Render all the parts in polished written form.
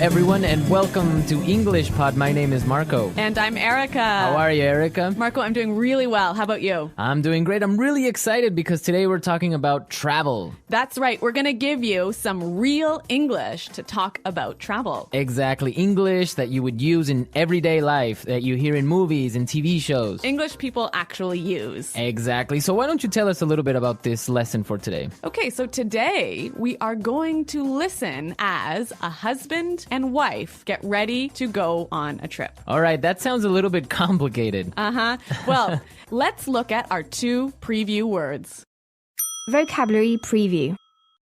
everyone, and welcome to English Pod. My name is Marco. And I'm Erica. How are you, Erica? Marco, I'm doing really well. How about you? I'm doing great. I'm really excited because today we're talking about travel. That's right. We're going to give you some real English to talk about travel. Exactly. English that you would use in everyday life, that you hear in movies and TV shows. English people actually use. Exactly. So why don't you tell us a little bit about this lesson for today? Okay, so today we are going to listen as a husband and wife get ready to go on a trip. All right, that sounds a little bit complicated. Well, let's look at our two preview words. Vocabulary preview.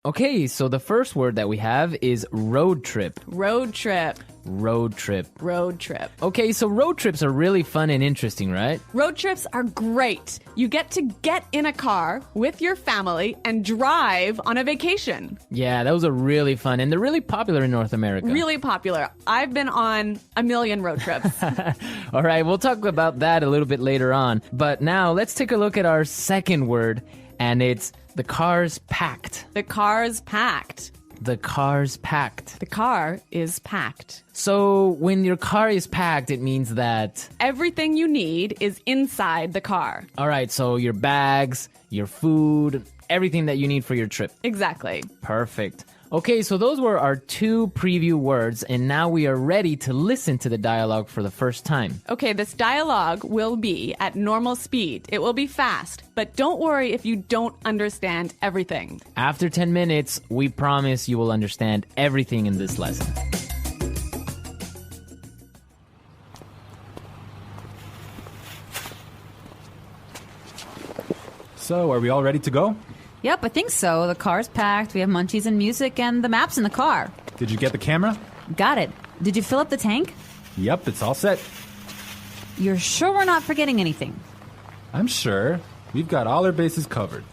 Okay, so the first word that we have is road trip. Road trip. Road trip. Road trip. Okay, so road trips are really fun and interesting, right? Road trips are great. You get to get in a car with your family and drive on a vacation. Yeah, those are really fun, and they're really popular in North America. Really popular. I've been on a million road trips. All right, we'll talk about that a little bit later on. But now let's take a look at our second word, and it's the car's packed. The car's packed. The car's packed. The car is packed. So when your car is packed, it means that... Everything you need is inside the car. All right, so your bags, your food, everything that you need for your trip. Exactly. Perfect. Okay, so those were our two preview words, and now we are ready to listen to the dialogue for the first time. Okay, this dialogue will be at normal speed. It will be fast, but don't worry if you don't understand everything. After 10 minutes, we promise you will understand everything in this lesson. So, are we all ready to go? Yep, I think so. The car's packed, we have munchies and music, and the map's in the car. Did you get the camera? Got it. Did you fill up the tank? Yep, it's all set. You're sure we're not forgetting anything? I'm sure. We've got all our bases covered.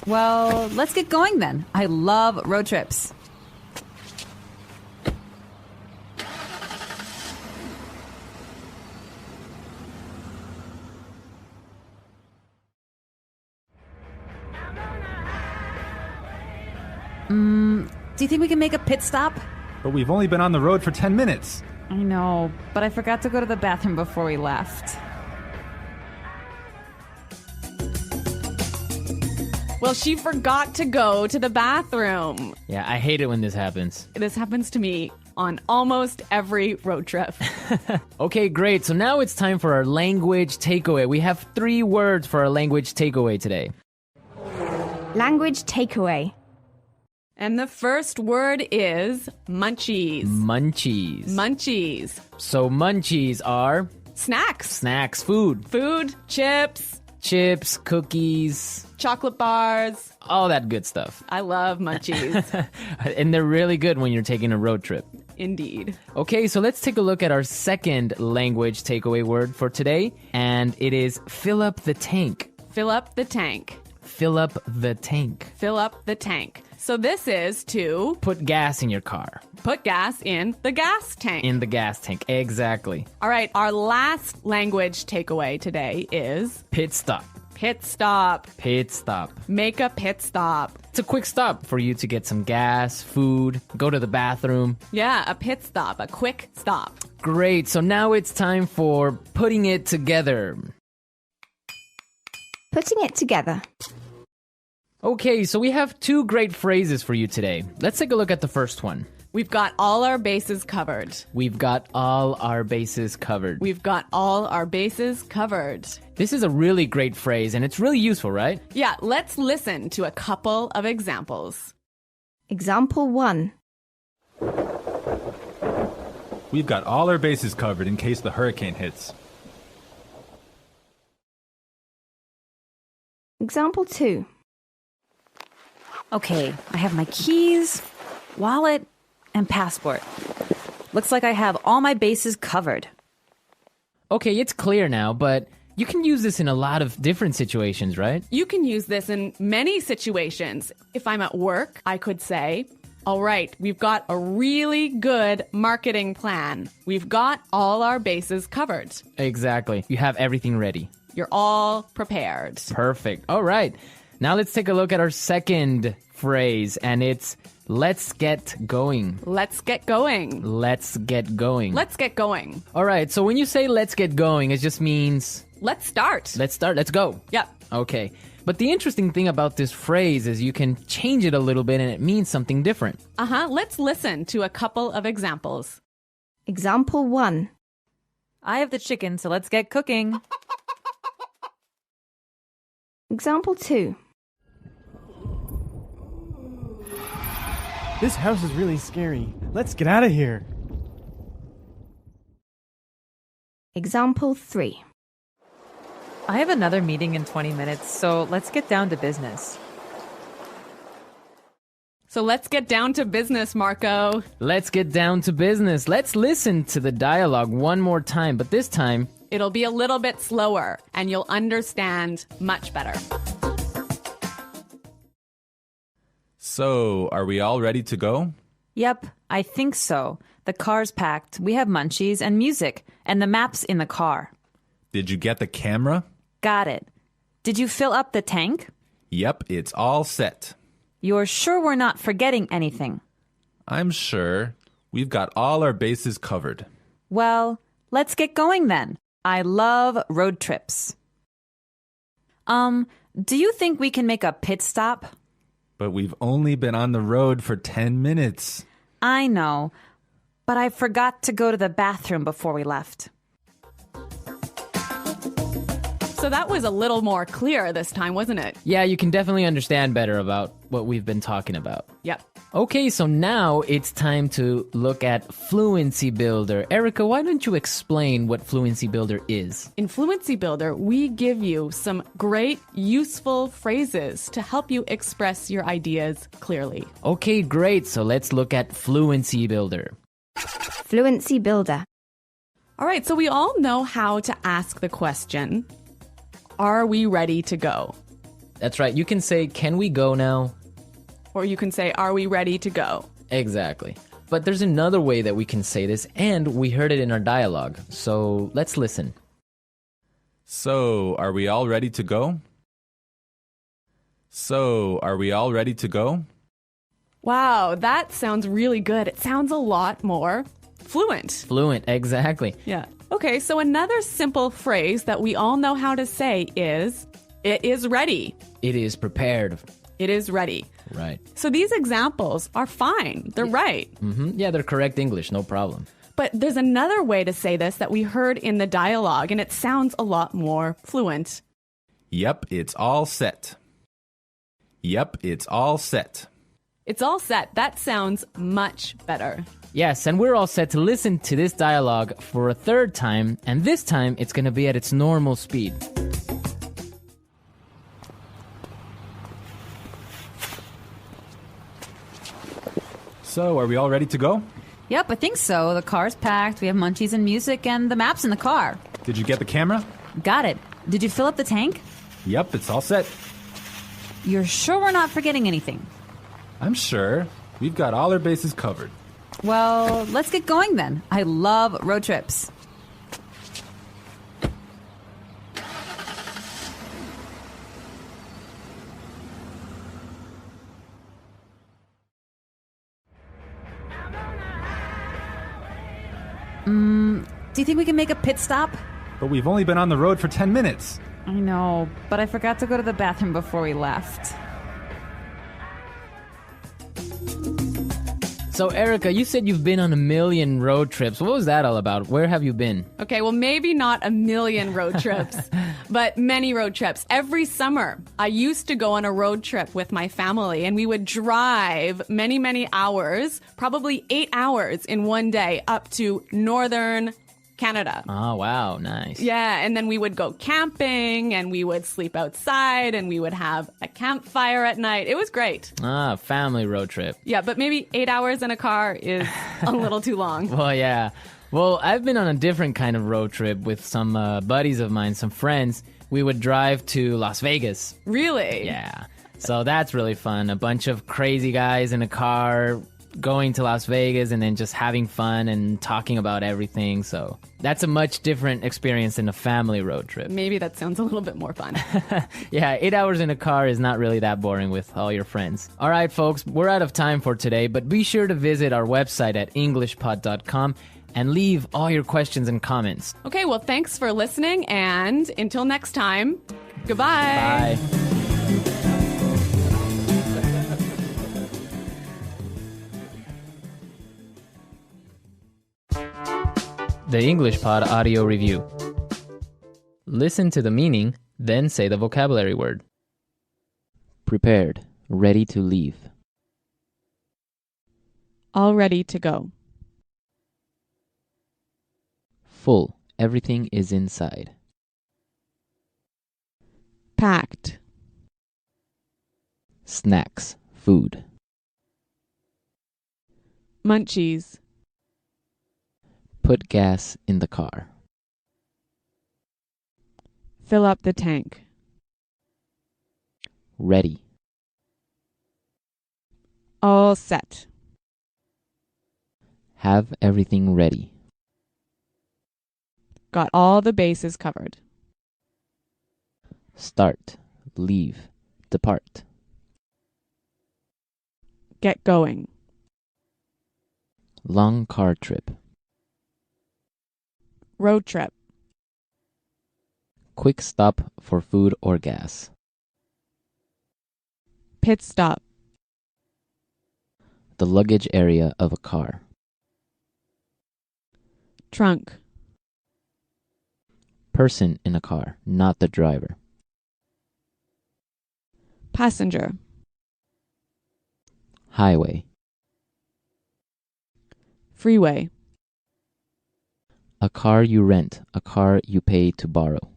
Well, let's get going then. I love road trips. Do you think we can make a pit stop? But we've only been on the road for 10 minutes. I know, but I forgot to go to the bathroom before we left. Well, she forgot to go to the bathroom. Yeah, I hate it when this happens. This happens to me on almost every road trip. Okay, great. So now it's time for our language takeaway. We have 3 words for our language takeaway today. Language takeaway. And the first word is munchies. Munchies. Munchies. So munchies are Snacks. snacks, food, Food, chips, chips, cookies, chocolate bars. all that good stuff. I love munchies. And they're really good when you're taking a road trip. Indeed. Okay, so let's take a look at our second language takeaway word for today, and it is fill up the tank. Fill up the tank. Fill up the tank. Fill up the tank. So this is to Put gas in your car. put gas in the gas tank. In the gas tank. Exactly. All right, our last language takeaway today is Pit stop. pit stop. Pit stop. Make a pit stop. It's a quick stop for you to get some gas, food, go to the bathroom. Yeah, a pit stop, a quick stop. Great, so now it's time for putting it together. Putting it together. Okay, so we have 2 great phrases for you today. Let's take a look at the first one. We've got all our bases covered. We've got all our bases covered. We've got all our bases covered. This is a really great phrase, and it's really useful, right? Yeah, let's listen to a couple of examples. Example 1. We've got all our bases covered in case the hurricane hits. Example 2. Okay, I have my keys, wallet, and passport. Looks like I have all my bases covered. Okay, it's clear now, but you can use this in a lot of different situations, right? You can use this in many situations. If I'm at work, I could say, all right, we've got a really good marketing plan. We've got all our bases covered. Exactly. You have everything ready. You're all prepared. Perfect. All right. Now let's take a look at our second phrase, and it's Let's get going. Let's get going. Let's get going. Let's get going. All right, so when you say let's get going, it just means Let's start. let's start, let's go. Yep. Okay. But the interesting thing about this phrase is you can change it a little bit and it means something different. Let's listen to a couple of examples. Example 1. I have the chicken, so let's get cooking. Example 2. This house is really scary. Let's get out of here. Example 3. I have another meeting in 20 minutes, so let's get down to business. So let's get down to business, Marco. Let's get down to business. Let's listen to the dialogue one more time, but this time, It'll be a little bit slower and you'll understand much better. So, are we all ready to go? Yep, I think so. The car's packed. We have munchies and music, and the map's in the car. Did you get the camera? Got it. Did you fill up the tank? Yep, it's all set. You're sure we're not forgetting anything? I'm sure. We've got all our bases covered. Well, let's get going then. I love road trips. Do you think we can make a pit stop? But we've only been on the road for 10 minutes. I know, but I forgot to go to the bathroom before we left. So that was a little more clear this time, wasn't it? yeah, you can definitely understand better about what we've been talking about. Yep. Okay, so now it's time to look at Fluency Builder. Erica, why don't you explain what Fluency Builder is? In Fluency Builder, we give you some great, useful phrases to help you express your ideas clearly. Okay, great. So let's look at Fluency Builder. Fluency Builder. All right, so we all know how to ask the question, are we ready to go? That's right. You can say, can we go now? Or you can say, are we ready to go? Exactly. But there's another way that we can say this, and we heard it in our dialogue. So let's listen. So, are we all ready to go? So, are we all ready to go? Wow, that sounds really good. It sounds a lot more fluent. Fluent, exactly. Yeah. Okay, so another simple phrase that we all know how to say is, it is ready. It is prepared. It is ready. Right. So these examples are fine. They're right. Yeah, they're correct English, no problem. But there's another way to say this that we heard in the dialogue, and it sounds a lot more fluent. Yep, it's all set. Yep, it's all set. It's all set. That sounds much better. Yes, and we're all set to listen to this dialogue for a third time, and this time it's going to be at its normal speed. So, are we all ready to go? Yep, I think so. The car's packed. We have munchies and music, and the map's in the car. Did you get the camera? Got it. Did you fill up the tank? Yep, it's all set. You're sure we're not forgetting anything? I'm sure. We've got all our bases covered. Well, let's get going then. I love road trips. Do you think we can make a pit stop? But we've only been on the road for 10 minutes. I know, but I forgot to go to the bathroom before we left. So, Erica, you said you've been on a million road trips. What was that all about? Where have you been? Okay, well, maybe not a million road trips, but many road trips. Every summer, I used to go on a road trip with my family, and we would drive many, many hours, probably 8 hours in one day, up to northern Canada. Oh, wow, nice. Yeah, and then we would go camping, and we would sleep outside, and we would have a campfire at night. It was great. Ah, family road trip. Yeah, but maybe 8 hours in a car is a little too long. Well, yeah. Well, I've been on a different kind of road trip with some buddies of mine, some friends. We would drive to Las Vegas. Really? Yeah. So that's really fun. A bunch of crazy guys in a car going to Las Vegas and then just having fun and talking about everything. So that's a much different experience than a family road trip. Maybe that sounds a little bit more fun. Yeah, 8 hours in a car is not really that boring with all your friends. All right, folks, we're out of time for today, but be sure to visit our website at englishpod.com and leave all your questions and comments. Okay, well, thanks for listening, and until next time, goodbye. Bye. The English Pod Audio Review. Listen to the meaning, then say the vocabulary word. Prepared, ready to leave. All ready to go. Full, everything is inside. Packed. Snacks, food. Munchies. Put gas in the car. Fill up the tank. Ready. All set. Have everything ready. Got all the bases covered. Start, leave, depart. Get going. Long car trip. Road trip. Quick stop for food or gas. Pit stop. The luggage area of a car. Trunk. Person in a car, not the driver. Passenger. Highway. Freeway. A car you rent, a car you pay to borrow.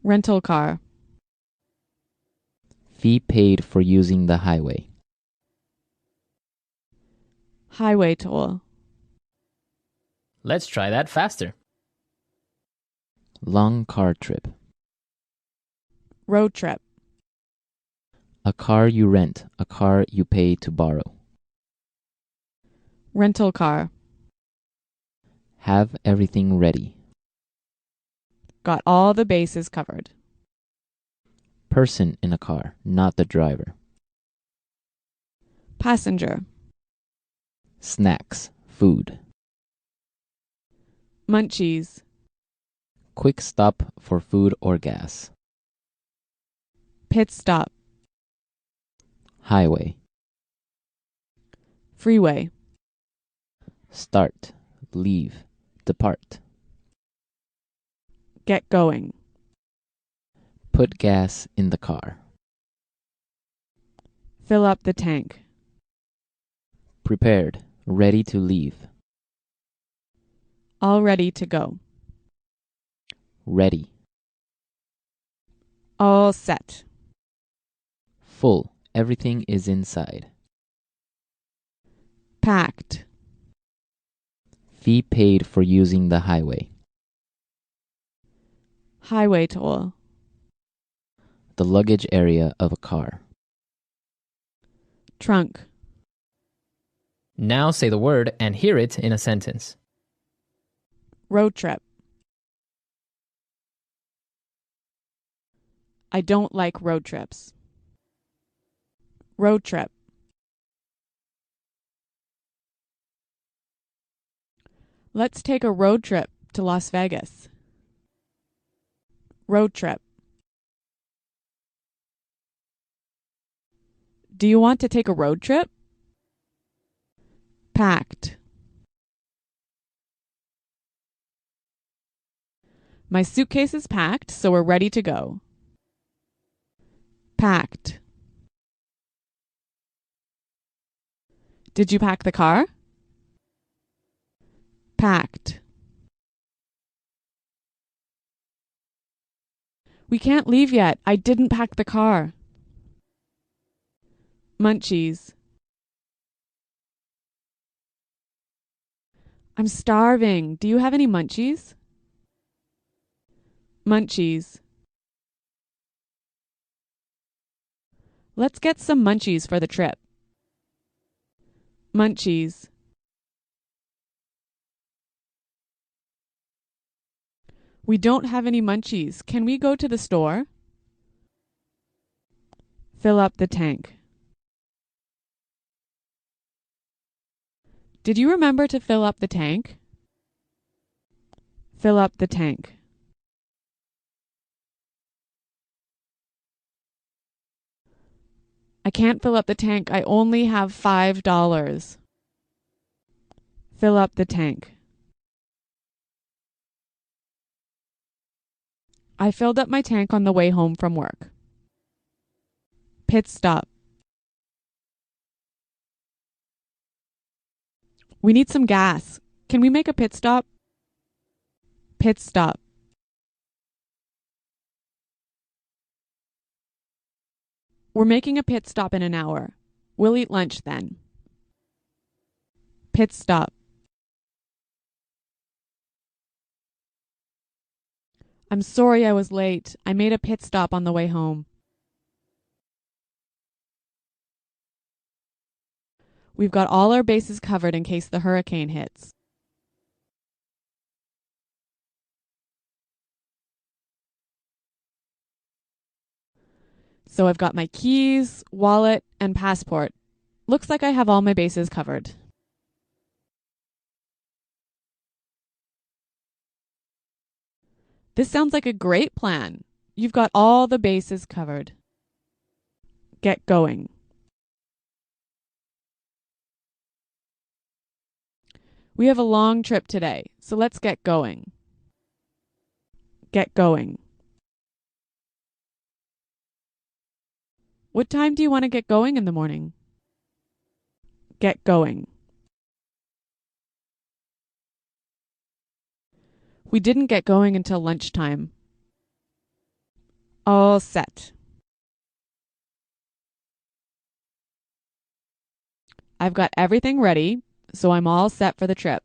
Rental car. Fee paid for using the highway. Highway toll. Let's try that faster. Long car trip. Road trip. A car you rent, a car you pay to borrow. Rental car. Have everything ready. Got all the bases covered. Person in a car, not the driver. Passenger. Snacks, food. Munchies. Quick stop for food or gas. Pit stop. Highway. Freeway. Start, leave, depart. Get going. Put gas in the car. Fill up the tank. Prepared, ready to leave. All ready to go. Ready. All set. Full, everything is inside. Packed. Fee paid for using the highway. Highway toll. The luggage area of a car. Trunk. Now say the word and hear it in a sentence. Road trip. I don't like road trips. Road trip. Let's take a road trip to Las Vegas. Road trip. Do you want to take a road trip? Packed. My suitcase is packed, so we're ready to go. Packed. Did you pack the car? Packed. We can't leave yet. I didn't pack the car. Munchies. I'm starving. Do you have any munchies? Munchies. Let's get some munchies for the trip. Munchies. We don't have any munchies. Can we go to the store? Fill up the tank. Did you remember to fill up the tank? Fill up the tank. I can't fill up the tank. I only have $5. Fill up the tank. I filled up my tank on the way home from work. Pit stop. We need some gas. Can we make a pit stop? Pit stop. We're making a pit stop in an hour. We'll eat lunch then. Pit stop. I'm sorry I was late. I made a pit stop on the way home. We've got all our bases covered in case the hurricane hits. So I've got my keys, wallet, and passport. Looks like I have all my bases covered. This sounds like a great plan. You've got all the bases covered. Get going. We have a long trip today, so let's get going. Get going. What time do you want to get going in the morning? Get going. We didn't get going until lunchtime. All set. I've got everything ready, so I'm all set for the trip.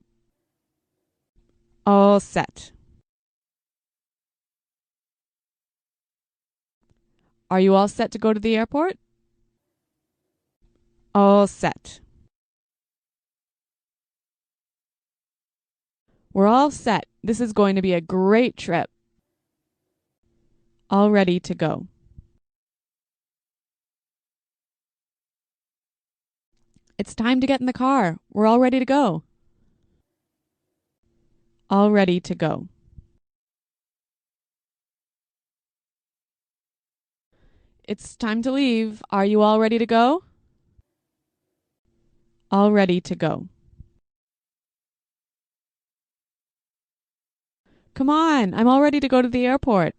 All set. Are you all set to go to the airport? All set. We're all set. This is going to be a great trip. All ready to go. It's time to get in the car. We're all ready to go. All ready to go. It's time to leave. Are you all ready to go? All ready to go. Come on, I'm all ready to go to the airport.